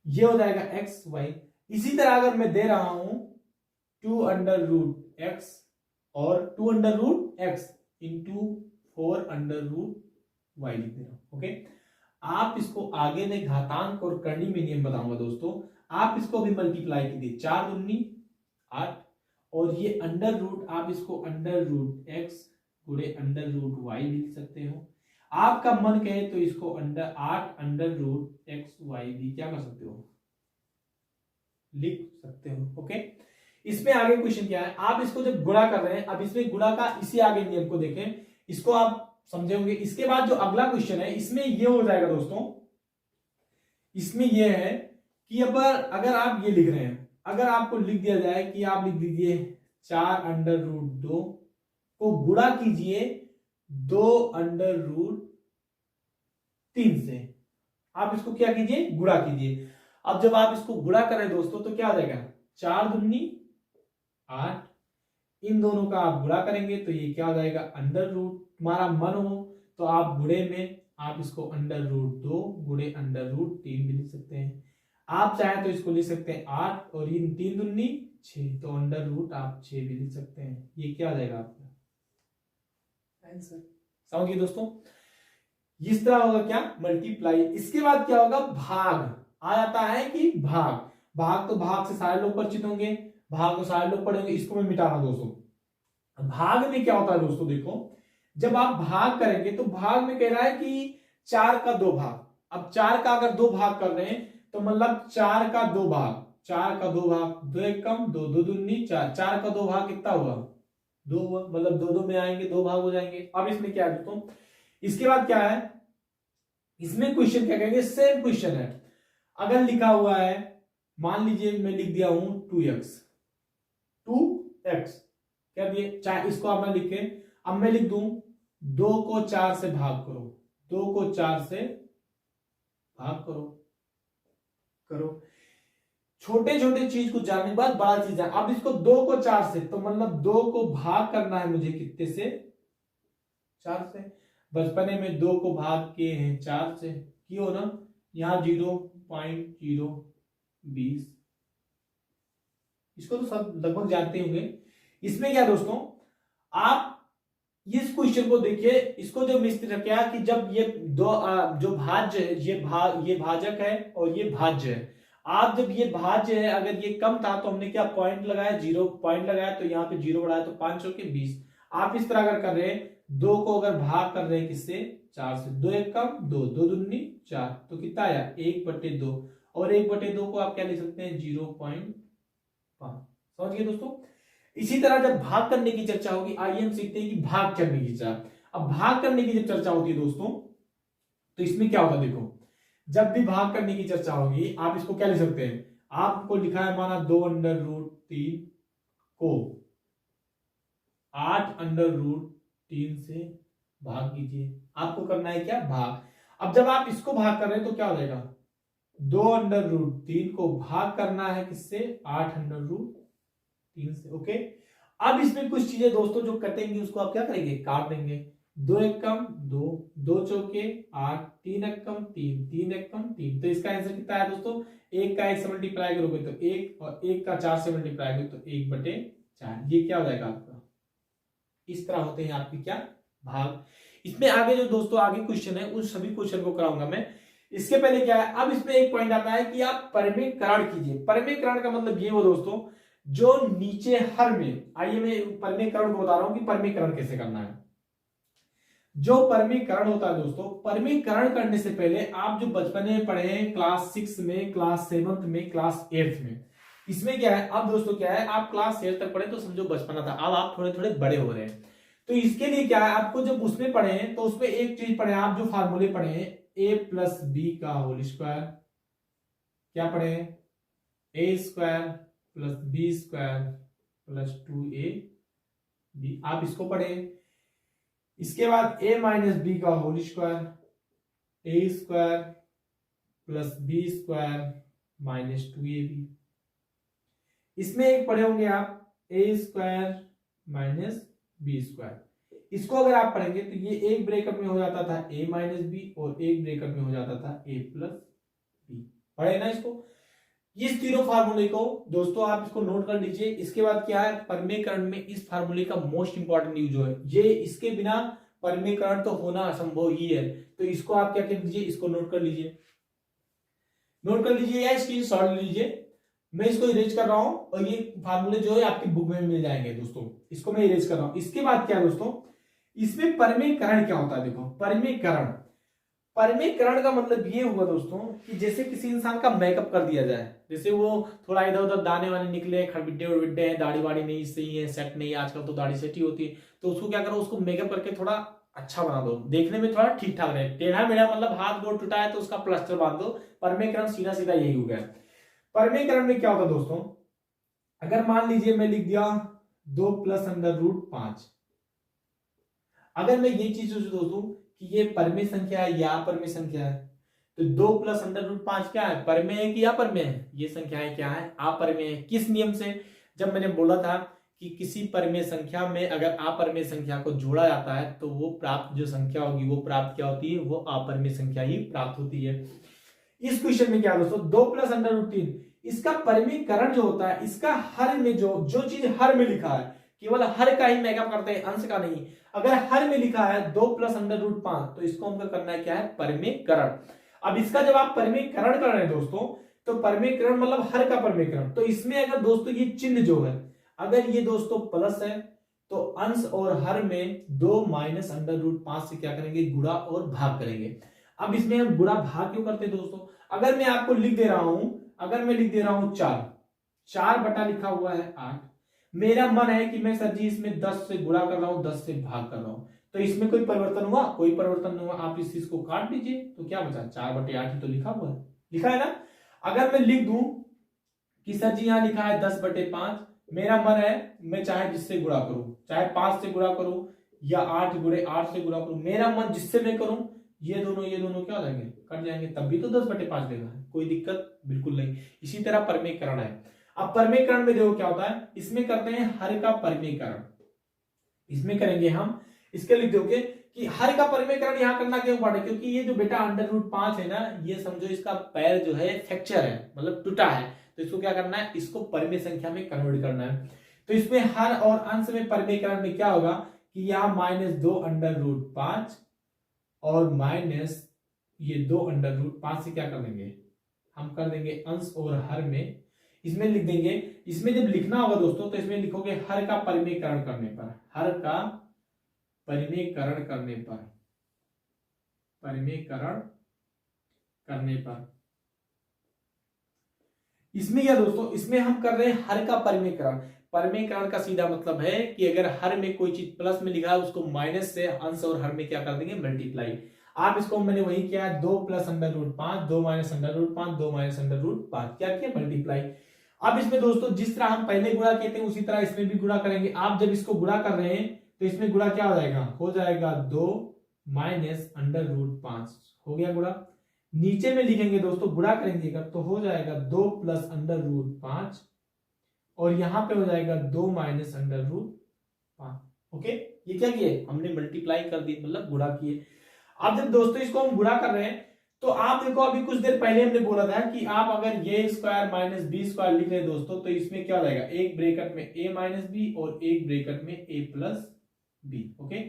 ये हो जाएगा x y। इसी तरह अगर मैं दे रहा हूं 2√x और 2√x इंटू 4√y लिख दे रहा हूं। ओके, आप इसको आगे में घातांक और करनी में नियम बताऊंगा दोस्तों, आप इसको भी मल्टीप्लाई कीजिए, 4 दूनी 8 और ये अंडर रूट, आप इसको √x गुणे √y भी लिख सकते हो। आपका मन कहे तो इसको 8 √xy भी क्या कर सकते हो, लिख सकते हो। ओके, इसमें आगे क्वेश्चन क्या है, आप इसको जब गुणा कर रहे हैं, अब इसमें गुणा का इसी आगे नियम को देखें, इसको आप समझे होंगे। इसके बाद जो अगला क्वेश्चन है इसमें ये हो जाएगा दोस्तों, इसमें ये है कि अगर आप ये लिख रहे हैं, अगर आपको लिख दिया जाए कि आप लिख दीजिए 4√2 को गुणा कीजिए 2√3 से, आप इसको क्या कीजिए, गुणा कीजिए। अब जब आप इसको गुणा करें दोस्तों तो क्या हो जाएगा, 4 दूनी 8 इन दोनों का आप गुणा करेंगे तो ये क्या हो जाएगा, अंडर रूट। तुम्हारा मन हो तो आप गुणे में आप इसको अंडर रूट 2 गुणे अंडर रूट 3 भी लिख सकते हैं। आप चाहे तो इसको लिख सकते हैं 8 और इन 3 दूनी 6, तो अंडर रूट आप 6 भी लिख सकते हैं। ये क्या हो जाएगा आपका आंसर। समझ गए दोस्तों, इस तरह होगा क्या, मल्टीप्लाई। इसके बाद क्या होगा, भाग आ जाता है कि भाग। भाग तो भाग से सारे लोग परिचित होंगे, भाग तो सारे लोग पढ़ेंगे, इसको मैं मिटा रहा हूं दोस्तों। भाग में क्या होता है दोस्तों, देखो जब आप भाग करेंगे तो भाग में कह रहा है कि 4 का 2 भाग। अब 4 का अगर 2 भाग कर रहे हैं तो मतलब 4 का 2 भाग, 4 का 2 भाग, 2 एक कम 2, 2 दूनी 4, 4 का 2 भाग कितना हुआ, 2 हुआ, मतलब 2 2 में आएंगे, 2 भाग हो जाएंगे। अब इसमें क्या है दोस्तों, इसके बाद क्या है, इसमें क्वेश्चन क्या कहेंगे, सेम क्वेश्चन है। अगर लिखा हुआ है, मान लीजिए मैं लिख दिया हूं 2x, 2x क्या दिए, चाहे इसको आप लिखे, अब मैं लिख दूं 2 को 4 से भाग करो, 2 को 4 से भाग करो, करो। छोटे छोटे चीज को जानने के बाद बड़ा चीज है। अब इसको 2 को 4 से, तो मतलब 2 को भाग करना है मुझे कितने से, 4 से। बचपने में 2 को भाग किए हैं 4 से, क्यों ना, यहां 0.020, इसको तो सब लगभग जानते होंगे। इसमें क्या दोस्तों, आप इस क्वेश्चन को देखिए, इसको जो मिस्त्री रखा कि जब ये दो जो भाज्य है, ये भाजक है और ये भाज्य है। आप जब ये भाज्य है, अगर ये कम था तो हमने क्या पॉइंट लगाया, 0 पॉइंट लगाया, तो यहाँ पे 0 बढ़ाया तो 5 के 20। आप इस तरह अगर कर रहे हैं, 2 को अगर भाग कर रहे हैं किससे, 4 से, 2 एक कम 2, 2 दूनी 4, तो कितना आया 1/2, और 1/2 को आप क्या लिख सकते हैं 0.5। समझ गए दोस्तों। इसी तरह जब भाग करने की चर्चा होगी, आइए हम सीखते हैं कि भाग करने की चर्चा। अब भाग करने की जब चर्चा होती है दोस्तों, तो इसमें क्या होता है, देखो जब भी भाग करने की चर्चा होगी, आप इसको क्या लिख सकते हैं, आपको लिखा है माना 2√3 को 8√3 से भाग कीजिए। आपको करना है क्या, भाग। अब जब आप इसको भाग कर रहे हैं तो क्या हो जाएगा, 2√3 को भाग करना है किससे, 8√3 से। ओके, अब इसमें कुछ चीजें दोस्तों जो कटेंगी उसको आप क्या करेंगे, काट देंगे। 2 एक कम 2, 2 चौके 8, 3 एक कम 3, 3 एक कम 3, तो इसका आंसर कितना है दोस्तों, 1 का 1 से मल्टीप्लाई करोगे तो 1, और 1 का 4 से मल्टीप्लाई करोगे तो 1/4। ये क्या हो जाएगा आपका, इस तरह होते हैं आपके क्या, भाग। इसमें आगे जो दोस्तों आगे क्वेश्चन है, उस सभी क्वेश्चन को कराऊंगा मैं। इसके पहले क्या है, अब इसमें एक पॉइंट आता है कि आप परिमेयकरण कीजिए। परिमेयकरण का मतलब ये हो दोस्तों, जो नीचे हर में, आइए मैं परिमेयकरण को बता रहा हूं कि परिमेयकरण कैसे करना है। जो परिमेयकरण होता है दोस्तों, परिमेयकरण करने से पहले आप जो बचपन में पढ़े हैं क्लास 6 में, क्लास 7 में, क्लास 8 में, इसमें क्या है, अब दोस्तों क्या है, आप क्लास 8 तक पढ़े तो समझो बचपना था, अब आप थोड़े थोड़े बड़े हो रहे हैं। तो इसके लिए क्या है, आपको जब उसमें पढ़े हैं तो उसमें एक चीज पढ़े, आप जो फार्मूले पढ़े हैं a+b², क्या पढ़े हैं, a² + b² + 2ab, आप इसको पढ़े। इसके बाद a - b² a² + b² - 2ab, इसमें एक पढ़े होंगे आप a² - b²। इसको अगर आप पढ़ेंगे तो ये एक ब्रेकअप में हो जाता था a - b, और एक ब्रेकअप में हो जाता था a + b। पढ़े ना इसको, इस तीनों फार्मूले को दोस्तों आप इसको नोट कर लीजिए। इसके बाद क्या है, परिमेयकरण में इस फार्मूले का मोस्ट इंपॉर्टेंट यूज है, ये इसके बिना परिमेयकरण तो होना असंभव ही है। तो इसको आप क्या कर लीजिए, इसको नोट कर लीजिए, नोट कर लीजिए या स्क्रीनशॉट ले लीजिए। मैं इसको इरेज कर रहा हूं, और ये फार्मूले जो है आपकी बुक में मिल जाएंगे दोस्तों, इसको मैं इरेज कर रहा हूं। इसके बाद क्या दोस्तों, इसमें परिमेयकरण क्या होता है, देखो परिमेयकरण, परिमेयकरण का मतलब ये हुआ दोस्तों कि जैसे किसी इंसान का मेकअप कर दिया जाए, जैसे वो थोड़ा इधर उधर दाने वाने निकले, खड़बिड्डे उड़बिड्डे हैं, दाढ़ी वाड़ी नहीं सही है, सेट नहीं है, आजकल तो दाढ़ी सेट ही होती है, तो उसको क्या करो, उसको मेकअप करके थोड़ा अच्छा बना दो, देखने में थोड़ा ठीक ठाक रहे। टेढ़ा मेढ़ा मतलब हाथ गोड़ टूटा है तो उसका प्लास्टर बांध दो। परिमेयकरण सीधा सीधा यही हो गया। परिमेयकरण में क्या होता है दोस्तों, अगर मान लीजिए मैं लिख दिया 2 + √5, अगर मैं ये चीज सोचूं दोस्तों कि ये परिमेय संख्या है या अपरिमेय संख्या है, तो 2 + √5 क्या है, परिमेय है कि अपरिमेय है, ये संख्याएं क्या है, अपरिमेय है। किस नियम से, जब मैंने बोला था कि किसी परिमेय संख्या में अगर अपरिमेय संख्या को जोड़ा जाता है तो वो प्राप्त जो संख्या होगी वो प्राप्त क्या होती है, वो अपरिमेय संख्या ही प्राप्त होती है। इस क्वेश्चन में क्या दोस्तों, 2 प्लस अंडर रूट 3, इसका परिमीकरण जो होता है, इसका हर में जो चीज हर में लिखा है, केवल हर का ही मेकअप करते हैं, अंश का नहीं। अगर हर में लिखा है 2 प्लस अंडर रूट 5 तो इसको हमको करना है क्या है, परिमीकरण। अब इसका जब आप परिमीकरण कर रहे हैं दोस्तों, तो परिमीकरण मतलब हर का परिमीकरण, तो इसमें अगर दोस्तों ये चिन्ह जो है, अगर ये दोस्तों प्लस है तो अंश और हर में 2 माइनस अंडर रूट 5 से क्या करेंगे, गुणा और भाग करेंगे। अब इसमें हम गुणा भाग क्यों करते हैं दोस्तों, अगर मैं आपको लिख दे रहा हूं, अगर मैं लिख दे रहा हूं 4 बटा लिखा हुआ है 8, मेरा मन है कि मैं सर जी इसमें 10 से गुणा कर रहा हूं, 10 से भाग कर रहा हूं, तो इसमें कोई परिवर्तन हुआ, कोई परिवर्तन नहीं हुआ। आप इस चीज को काट दीजिए तो क्या बचा, 4/8 ही तो लिखा हुआ है, लिखा है ना। अगर मैं लिख दूं कि सर जी यहां लिखा है 10/5, मेरा मन है मैं चाहे जिससे गुणा करूं, चाहे 5 से गुणा करूं या 8 गुणे 8 से गुणा करूं, मेरा मन जिससे मैं करूं, ये दोनों क्या हो जाएंगे, कट जाएंगे, तब भी तो 10/5 देगा, कोई दिक्कत बिल्कुल नहीं। इसी तरह परिमीकरण है। अब परिमीकरण में देखो क्या होता है, इसमें करते हैं हर का परिमीकरण, इसमें करेंगे हम, इसके लिख दोगे कि हर का परिमीकरण यहां करना क्यों पड़े, क्योंकि ये जो बेटा अंडर रूट 5 है ना, ये समझो इसका पैर जो है फ्रैक्चर है, मतलब टूटा है, तो इसको क्या करना है, इसको परिमेय संख्या में कन्वर्ट करना है। तो इसमें हर और अंश में परिमीकरण में क्या होगा कि यहां -2 अंडर रूट 5 और माइनस ये 2 अंडर रूट 5 से क्या कर देंगे, हम कर देंगे अंश और हर में, इसमें लिख देंगे। इसमें जब लिखना होगा दोस्तों तो इसमें लिखोगे हर का परिमीकरण करने पर, हर का परिमीकरण करने पर, परिमीकरण करने पर, इसमें क्या दोस्तों, इसमें हम कर रहे हैं हर का परिमीकरण। परिमीकरण का सीधा मतलब है कि अगर हर में कोई चीज प्लस में लिखा है उसको माइनस से अंश और हर में क्या कर देंगे, मल्टीप्लाई। आप इसको मैंने वही किया, 2 plus under root 5, 2 minus under root 5, 2 minus under root 5, क्या किया, मल्टीप्लाई। अब इसमें दोस्तों जिस तरह हम पहले गुणा किए थे उसी तरह इसमें भी गुणा करेंगे। आप जब इसको गुणा कर रहे हैं तो इसमें गुणा क्या हो जाएगा, हो जाएगा 2 माइनस अंडर रूट 5, हो गया गुणा। नीचे में लिखेंगे दोस्तों, गुणा करेंगे तो हो जाएगा 2 प्लस अंडर रूट 5 और यहां पे हो जाएगा 2 माइनस अंडर रूट 5। ओके, ये क्या किए, हमने मल्टीप्लाई कर दी, मतलब गुणा किए। अब जब दोस्तों इसको हम गुणा कर रहे हैं तो आप देखो, अभी कुछ देर पहले हमने बोला था कि आप अगर ये स्क्वायर माइनस बी स्क्वायर लिख रहे हैं दोस्तों, तो इसमें क्या हो जाएगा, एक ब्रैकेट में a माइनस बी और एक ब्रैकेट में a प्लस बी। ओके,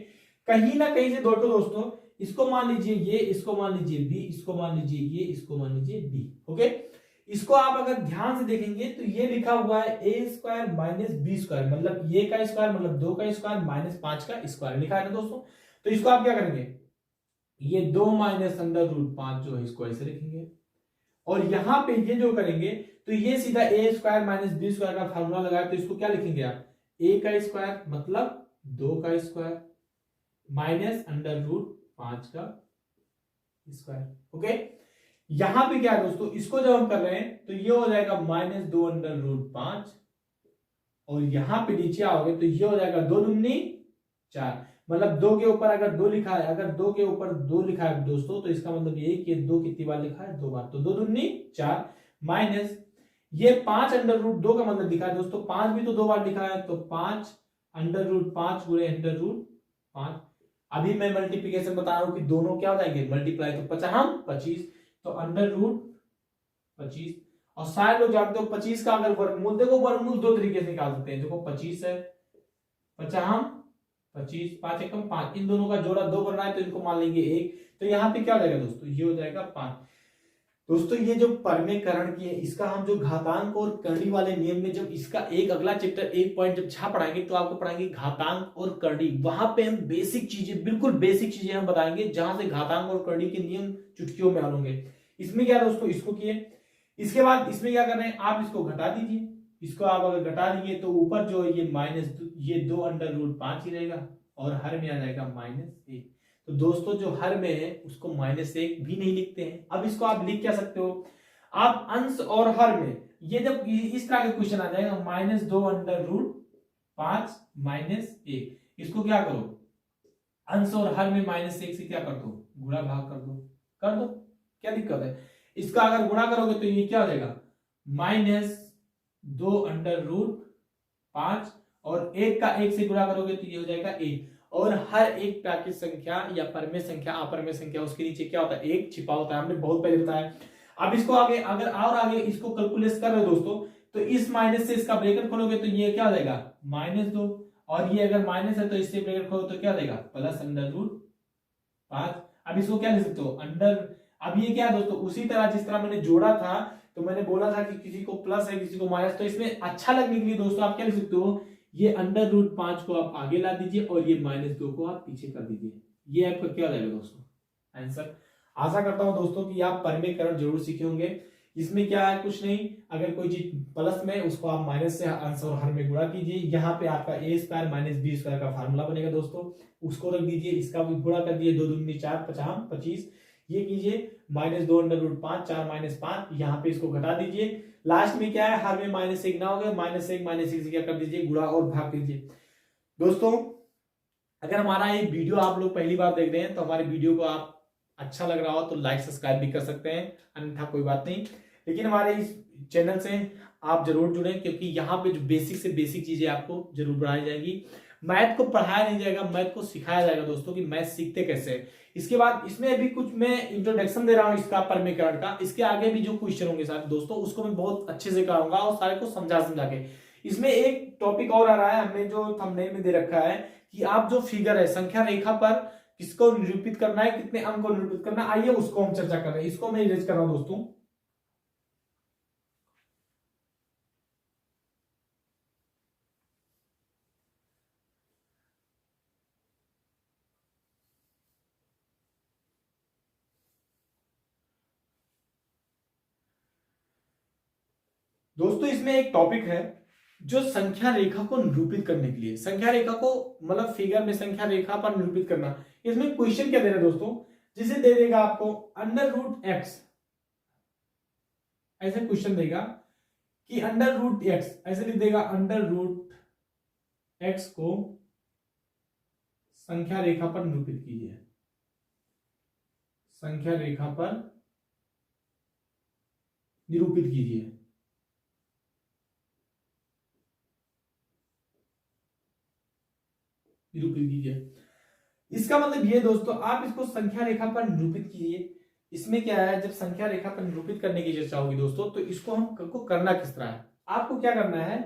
कहीं ना कहीं से दोस्तों इसको मान लीजिए ये, इसको मान लीजिए बी, इसको मान लीजिए ये, इसको मान लीजिए बी। ओके, इसको आप अगर ध्यान से देखेंगे तो ये लिखा हुआ है a square minus b square, मतलब ये का स्क्वायर मतलब 2 का स्क्वायर माइनस 5 का स्क्वायर लिखा है ना दोस्तों। तो इसको आप क्या करेंगे, ये 2 माइनस अंडर रूट 5 जो है इसको ऐसे लिखेंगे, और यहां पे ये जो करेंगे तो ये सीधा a square minus b square का फॉर्मूला लगाए, तो इसको क्या लिखेंगे आप, a का स्क्वायर मतलब 2 का स्क्वायर माइनस अंडर रूट 5 का स्क्वायर। ओके, यहां पे क्या है दोस्तों, इसको जब हम कर रहे हैं तो ये हो जाएगा -2 अंडर रूट 5 और यहां पे नीचे आओगे तो ये हो जाएगा 2 दूनी 4, मतलब 2 के ऊपर अगर 2 लिखा है, अगर 2 के ऊपर 2 लिखा है दोस्तों तो इसका मतलब ये कि 2 कितनी बार लिखा है, 2 बार, तो 2 दूनी 4 माइनस ये 5 अंडर रूट 2 का मतलब लिखा है दोस्तों, 5 भी तो 2 बार लिखा है, तो 5 अंडर रूट 5 गुणे अंडर रूट 5। अभी मैं मल्टीप्लीकेशन बता रहा हूं कि दोनों क्या हो जाएंगे, मल्टीप्लाई, तो 25, तो अंडर रूट 25। और शायद लोग जानते हो 25 का अगर वर्गमूल, देखो वर्गमूल 2 तरीके से निकाल सकते हैं। देखो 25 है, 25, 5 एकम 5, इन दोनों का जोड़ा 2 बन रहा है तो इनको मान लेंगे 1, तो यहाँ पे क्या हो जाएगा दोस्तों, ये हो जाएगा 5। दोस्तों ये जो परिमेयकरण की है, इसका हम जो घातांक और करणी वाले नियम में जब इसका एक अगला चैप्टर एक पॉइंट जब छा पढ़ाएंगे तो आपको पढ़ाएंगे घातांक और करणी, वहां पे हम बेसिक चीजें, बिल्कुल बेसिक चीजें हम बताएंगे जहां से घातांक और करणी के नियम चुटकियों में आएंगे। इसमें क्या दोस्तों, इसको किए, इसके बाद इसमें क्या कर रहे हैं, आप इसको घटा दीजिए, इसको आप अगर घटा दिए तो ऊपर जो ये माइनस ये 2 अंडर रूट 5 ही रहेगा और हर में आ जाएगा -1। तो दोस्तों जो हर में है उसको -1 भी नहीं लिखते हैं। अब इसको आप लिख क्या सकते हो, आप अंश और हर में, ये जब इस तरह का क्वेश्चन आ जाएगा -2 अंडर रूट 5 -1, इसको क्या करो, अंश और हर में -1 से क्या कर दो, गुणा भाग कर दो, क्या दिक्कत है। इसका अगर गुणा करोगे तो ये क्या हो जाएगा, -2 अंडर रूट 5 और एक का एक से गुणा करोगे तो ये हो जाएगा एक, और हर एक प्राकृत संख्या या परमेय संख्या अपरमेय संख्या उसके नीचे क्या होता है, एक छिपा होता है, हमने बहुत पहले बताया। अब इसको आगे अगर और आगे इसको कैलकुलेट कर रहे हो दोस्तों, तो इस माइनस से इसका ब्रैकेट खोलोगे तो ये क्या हो जाएगा -2, और ये अगर माइनस है तो इससे ब्रैकेट खोलो तो क्या हो जाएगा +√5। अब इसको क्या लिख सकते हो अब ये क्या है दोस्तों, उसी तरह जिस तरह मैंने जोड़ा था, तो मैंने बोला था कि किसी को प्लस है किसी को माइनस, तो इसमें अच्छा लगने के लिए दोस्तों आप क्या लिख सकते हो, ये √5 को आप आगे ला दीजिए और ये -2 को आप पीछे कर दीजिए। ये आपका क्या हो जाएगा दोस्तों आंसर। आशा करता हूं दोस्तों कि आप परमेयकरण जरूर सीखे होंगे। इसमें क्या है, कुछ नहीं, अगर कोई चीज प्लस में उसको आप माइनस से अंश और हर में गुणा कीजिए। यहाँ पे आपका a² - b² का फार्मूला बनेगा दोस्तों, उसको रख दीजिए, इसका भी गुणा कर दिए, 2 दूनी 4 5 25, ये कीजिए -2 √5 4 - 5, यहाँ पे इसको घटा दीजिए। लास्ट में क्या है, हर में -1 ना हो गया, -1 से क्या कर दीजिए, गुणा और भाग दीजिए। दोस्तों अगर हमारा ये वीडियो आप लोग पहली बार देख रहे हैं तो हमारे वीडियो को आप अच्छा लग रहा हो तो लाइक सब्सक्राइब भी कर सकते हैं, अन्यथा कोई बात नहीं, लेकिन हमारे इस चैनल से आप जरूर जुड़ें, क्योंकि यहाँ पे जो बेसिक से बेसिक चीजें आपको जरूर बढ़ाई जाएगी। मैथ को पढ़ाया नहीं जाएगा, मैथ को सिखाया जाएगा दोस्तों कि मैथ सीखते कैसे है। इसके बाद इसमें अभी कुछ मैं इंट्रोडक्शन दे रहा हूँ इसका परमेयकरण का, इसके आगे भी जो क्वेश्चन होंगे सारे दोस्तों उसको मैं बहुत अच्छे से कराऊंगा और सारे को समझा के। इसमें एक टॉपिक और आ रहा है, हमने जो थंबनेल में दे रखा है कि आप जो फिगर है संख्या रेखा पर किसको निरूपित करना है, कितने अंक को निरूपित करना है, आइए उसको हम चर्चा कर रहे हैं। इसको मैं इरेज कर रहा हूं दोस्तों। दोस्तों इसमें एक टॉपिक है जो संख्या रेखा को निरूपित करने के लिए, संख्या रेखा को मतलब फिगर में संख्या रेखा पर निरूपित करना। इसमें क्वेश्चन क्या दे रहा है दोस्तों, जिसे दे देगा आपको √x, ऐसे क्वेश्चन देगा कि √x ऐसे लिख देगा, √x को संख्या रेखा पर निरूपित कीजिए, संख्या रेखा पर निरूपित कीजिए। निरूपित कीजिए, इसका मतलब ये दोस्तों आप इसको संख्या रेखा पर निरूपित कीजिए। इसमें क्या है, जब संख्या रेखा पर निरूपित करने की चर्चा होगी दोस्तों, तो इसको हमको करना किस तरह है, आपको क्या करना है,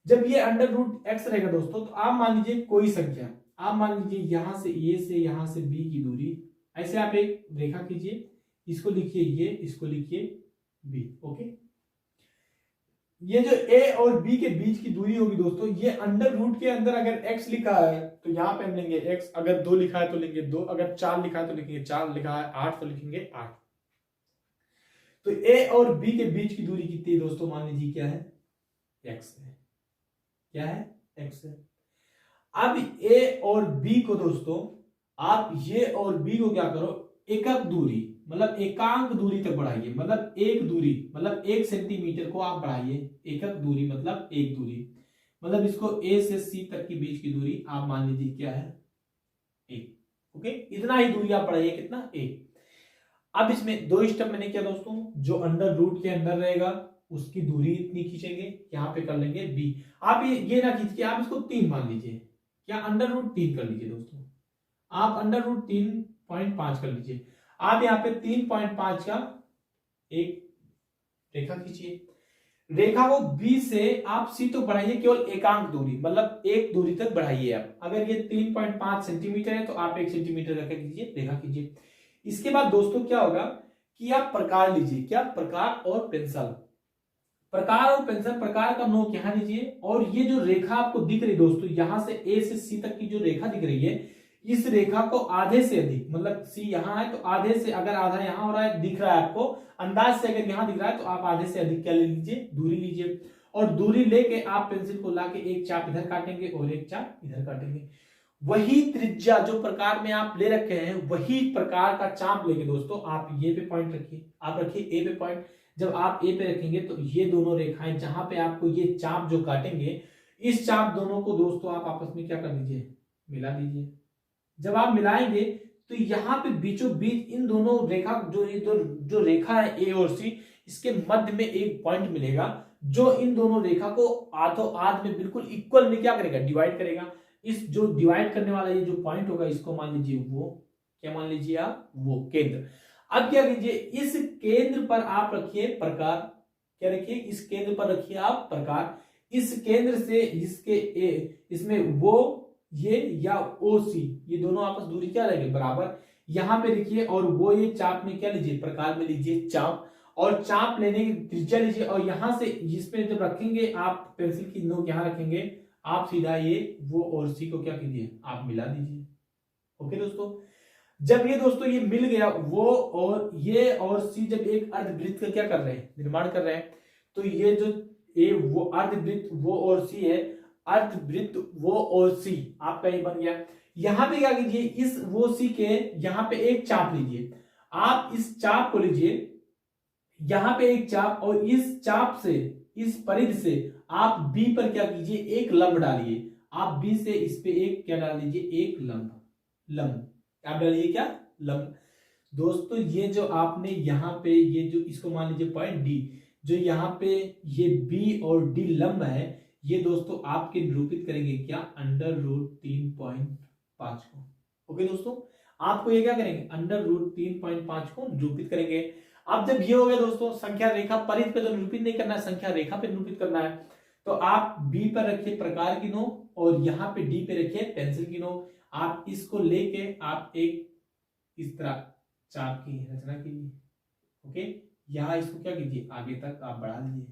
जब ये √x रहेगा दोस्तों, तो आप मान लीजिए कोई संख्या, आप मान लीजिए यहां से a से यहां से b की दूरी, ऐसे आप एक रेखा कीजिए, इसको लिखिए ये, इसको लिखिए b, ओके। ये जो a और b के बीच की दूरी होगी दोस्तों, ये √ के अंदर अगर x लिखा है तो यहाँ पे हम लेंगे x, अगर 2 लिखा है तो लेंगे 2, अगर 4 लिखा है तो लिखेंगे 4, लिखा है 8 तो लिखेंगे 8। तो a और b के बीच की दूरी कितनी है दोस्तों, मान लीजिए क्या है, x है, क्या है, x है। अब a और b को दोस्तों आप ये और b को क्या करो, एकक दूरी मतलब एकांक दूरी तक बढ़ाइए, मतलब एक दूरी मतलब 1 सेंटीमीटर को आप बढ़ाइए, एकक दूरी मतलब एक दूरी, मतलब इसको a से c तक की बीच की दूरी आप मान लीजिए क्या है, 1, ओके। इतना ही दूरी आप बढ़ाइए, कितना, 1। अब इसमें 2 स्टेप मैंने किया दोस्तों, जो √के अंदर रहेगा उसकी दूरी इतनी खींचेंगे, यहाँ पे कर लेंगे b। आप ये ना खींचिए, आप इसको 3 मान लीजिए, क्या √3 कर लीजिए दोस्तों, आप √3.5 कर लीजिए। आप यहाँ पे 3.5 का एक रेखा खींचिए, रेखा को B से आप C तो बढ़ाइए, केवल एकांक दूरी मतलब एक दूरी तक बढ़ाइए आप। अगर ये 3.5 सेंटीमीटर है तो आप 1 सेंटीमीटर रख कीजिए, रेखा कीजिए। इसके बाद दोस्तों क्या होगा कि आप प्रकार लीजिए, क्या, प्रकार और पेंसिल, प्रकार और पेंसिल, प्रकार का नोक यहां लीजिए, और ये जो रेखा आपको दिख रही दोस्तों, यहां से A से C तक की जो रेखा दिख रही है, इस रेखा को आधे से अधिक, मतलब C यहां है तो आधे से, अगर आधा यहां हो रहा है दिख रहा है आपको अंदाज से, अगर यहां दिख रहा है तो आप आधे से अधिक क्या ले लीजिए, दूरी लीजिए, और दूरी लेके आप पेंसिल को लाके एक चाप इधर काटेंगे और एक चाप इधर काटेंगे। वही त्रिज्या जो प्रकार में आप ले रखे हैं, वही प्रकार का चाप लेके दोस्तों आप ये पे पॉइंट रखिए, आप रखिए ए पे पॉइंट। जब आप ए पे रखेंगे तो ये दोनों रेखाएं जहां पे आपको ये चाप जो काटेंगे, इस चाप दोनों को दोस्तों आप आपस में क्या कर दीजिए, मिला दीजिए। जब आप मिलाएंगे तो यहाँ पे बीचों बीच इन दोनों रेखा जो रेखा है A और C, इसके मध्य में एक पॉइंट मिलेगा, जो इन दोनों रेखा को आधो आध में बिल्कुल इक्वल में क्या करेगा, डिवाइड करेगा। इस जो डिवाइड करने वाला ये जो पॉइंट होगा इसको मान लीजिए वो क्या मान लीजिए आप, वो केंद्र। अब क्या कीजिए, इस केंद्र पर आप रखिए प्रकार, क्या रखिए, इस केंद्र पर रखिए आप प्रकार। इस केंद्र से इसके इसमें वो ये या ओ सी, ये दोनों आपस दूरी क्या रहेगी, बराबर। यहां पे लिखिए और वो ये चाप में क्या लीजिए, प्रकार में लीजिए चाप, और चाप लेने की त्रिज्या लीजिए, और यहां से इसमें जब रखेंगे आप पेंसिल की नोक यहां रखेंगे, आप सीधा ये वो और सी को क्या कीजिए, आप मिला दीजिए। ओके दोस्तों, जब ये दोस्तों ये मिल गया, वो और ये और सी जब एक अर्धवृत्त का क्या कर रहे हैं, निर्माण कर रहे हैं, तो ये जो ए वो अर्धवृत्त वो और सी है, अर्धवृत्त वो और सी आपका ये बन गया। यहां पे क्या कीजिए, इस वो सी के यहां पे एक चाप लीजिए, आप इस चाप को लीजिए, यहां पे एक चाप, और इस चाप से इस परिधि से आप बी पर क्या कीजिए, एक लंब डालिए। आप बी से इस पे एक क्या डाल दीजिए, एक लंब आप डालिए, क्या, लंब। दोस्तों ये जो आपने यहाँ पे ये जो इसको मान लीजिए पॉइंट डी, जो यहाँ पे ये बी और डी लंब है, ये दोस्तों आपके निरूपित करेंगे क्या, √3.5 को। ओके दोस्तों, आपको ये क्या करेंगे, √3.5 को निरूपित करेंगे। अब जब ये हो गया दोस्तों, संख्या रेखा परिधि पे तो निरूपित नहीं करना है, संख्या रेखा पे निरूपित करना है, तो आप बी पर रखिए प्रकार की नोक, और यहाँ पे डी पे रखिए पेंसिल की नोक। आप इसको लेके आप एक इस तरह चाप की रचना कीजिए। ओके, यहां इसको क्या कीजिए, आगे तक आप बढ़ा दीजिए।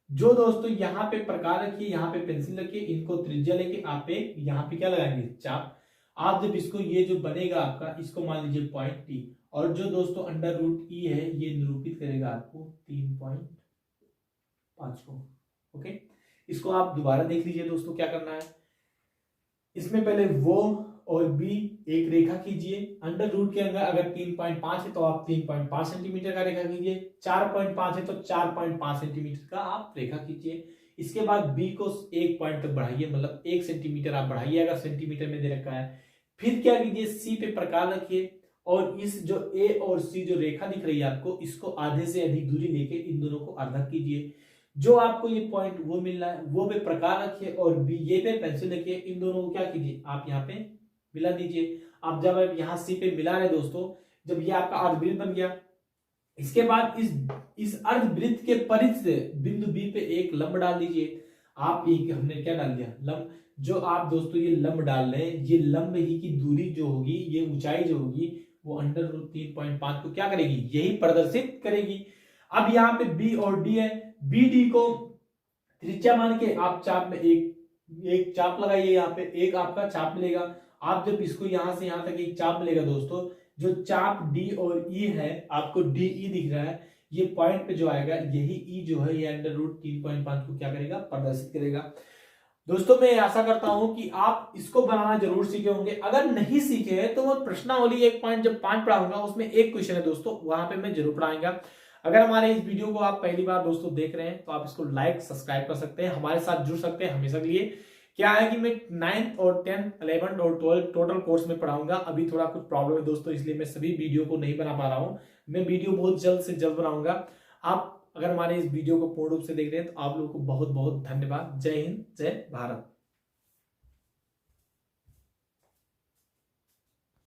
जो दोस्तों यहाँ पे प्रकार रखिए, यहाँ पे पेंसिल रखिए, इनको त्रिज्या लेके आप एक यहाँ पे क्या लगाएंगे, चाप। आप जब इसको ये जो बनेगा आपका, इसको मान लीजिए पॉइंट टी, और जो दोस्तों √E है ये निरूपित करेगा आपको 3.5 को। ओके, इसको आप दोबारा देख लीजिए दोस्तों, क्या करना है, इसमें पहले वो और बी एक रेखा कीजिए, √रूट के अंदर अगर 3.5 है तो आप 3.5 सेंटीमीटर का रेखा कीजिए, 4.5 है तो 4.5 सेंटीमीटर का आप रेखा कीजिए। इसके बाद बी को एक पॉइंट तक बढ़ाइए, मतलब 1 सेंटीमीटर आप बढ़ाइए, अगर सेंटीमीटर में दे रखा है। फिर क्या कीजिए, सी पे प्रकार रखिए, और इस जो ए और सी जो रेखा दिख रही है आपको, इसको आधे से अधिक दूरी लेके इन दोनों को अर्धक कीजिए। जो आपको ये पॉइंट वो मिल रहा है वो पे प्रकार रखिए, और बी ये पे पेंसिल रखिए, इन दोनों को क्या कीजिए, आप यहाँ पे मिला दीजिए। आप जब आप यहाँ सी पे मिला रहे दोस्तों, जब ये आपका अर्धवृत्त बन गया, इसके बाद इस अर्धवृत्त के परिधि से बिंदु बी पे एक लंब डाल दीजिए। आप एक हमने क्या डाल दिया, लंब। जो आप दोस्तों ये लंब डाल रहे हैं, ये लंब ही की दूरी जो होगी, ये ऊंचाई जो होगी, वो √3.5 को क्या करेगी, यही प्रदर्शित करेगी। अब यहाँ पे बी और डी है, बी डी को त्रिज्या मान के आप चाप में एक चाप लगाइए, यहाँ पे एक आपका चाप मिलेगा। आप जब इसको यहां से यहां तक एक चाप मिलेगा दोस्तों, जो चाप डी और ई है, आपको डी ई दिख रहा है, ये पॉइंट पे जो आएगा यही ई जो है, ये √3.5 को क्या करेगा, प्रदर्शित करेगा। दोस्तों मैं आशा करता हूं कि आप इसको बनाना जरूर सीखे होंगे। अगर नहीं सीखे हैं तो वो प्रश्नावली 1.5 पढ़ाऊंगा, उसमें एक क्वेश्चन है दोस्तों, वहां पे मैं जरूर पढ़ाऊंगा। अगर हमारे इस वीडियो को आप पहली बार दोस्तों देख रहे हैं तो आप इसको लाइक सब्सक्राइब कर सकते हैं, हमारे साथ जुड़ सकते हैं हमेशा के लिए। क्या है कि मैं 9th और 10th 11th और 12th टोटल कोर्स में पढ़ाऊंगा। अभी थोड़ा कुछ प्रॉब्लम है दोस्तों, इसलिए मैं सभी वीडियो को नहीं बना पा रहा हूं। मैं वीडियो बहुत जल्द से जल्द बनाऊंगा। आप अगर हमारे इस वीडियो को पूर्ण रूप से देख रहे हैं तो आप लोगों को बहुत बहुत धन्यवाद। जय हिंद, जय भारत।